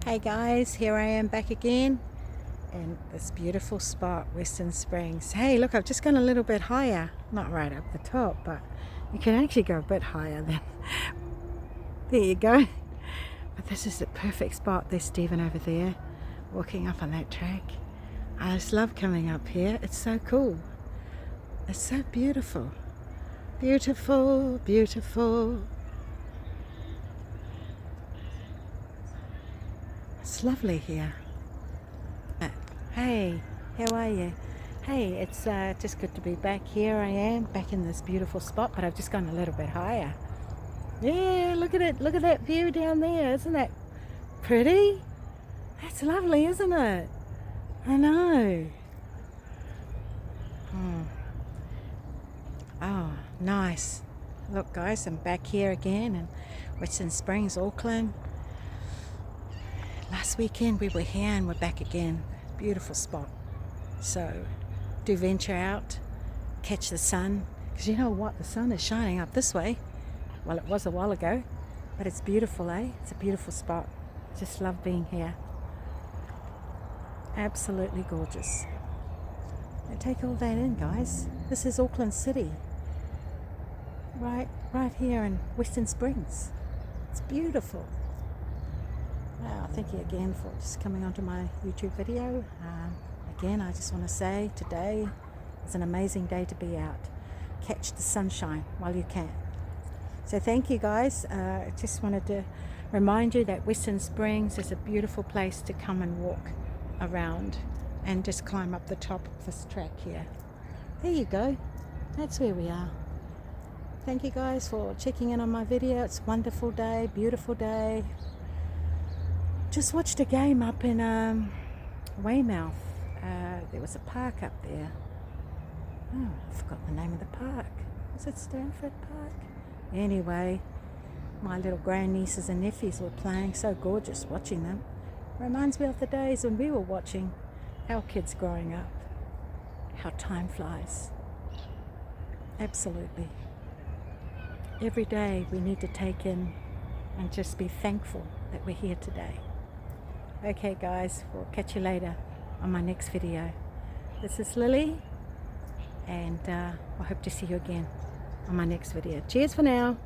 Hey guys, here I am back again in this beautiful spot, Western Springs. Hey, look, I've just gone a little bit higher. Not right up the top, but you can actually go a bit higher than. There you go. But this is the perfect spot. There's Stephen over there, walking up on that track. I just love coming up here. It's so cool. It's so beautiful. Beautiful, beautiful. It's lovely here. Hey, how are you? Hey, it's just good to be back. Here I am, back in this beautiful spot, but I've just gone a little bit higher. Yeah, look at it. Look at that view down there. Isn't that pretty? That's lovely, isn't it? I know. Oh, nice. Look, guys, I'm back here again in Western Springs, Auckland. Last weekend we were here and we're back again. Beautiful spot. So do venture out, catch the sun, because you know what, the sun is shining up this way. Well, it was a while ago, but it's beautiful, eh? It's a beautiful spot. Just love being here. Absolutely gorgeous. Now take all that in, guys. This is Auckland City. Right here in Western Springs. It's beautiful. Wow, thank you again for just coming onto my YouTube video. Again, I just want to say today is an amazing day to be out. Catch the sunshine while you can. So thank you guys. I just wanted to remind you that Western Springs is a beautiful place to come and walk around and just climb up the top of this track here. There you go. That's where we are. Thank you guys for checking in on my video. It's a wonderful day, beautiful day. Just watched a game up in Weymouth. There was a park up there. Oh, I forgot the name of the park. Was it Stanford Park? Anyway, my little grandnieces and nephews were playing. So gorgeous watching them. Reminds me of the days when we were watching our kids growing up. How time flies. Absolutely. Every day we need to take in and just be thankful that we're here today. Okay guys, we'll catch you later on my next video. This is Lily, and I hope to see you again on my next video. Cheers for now.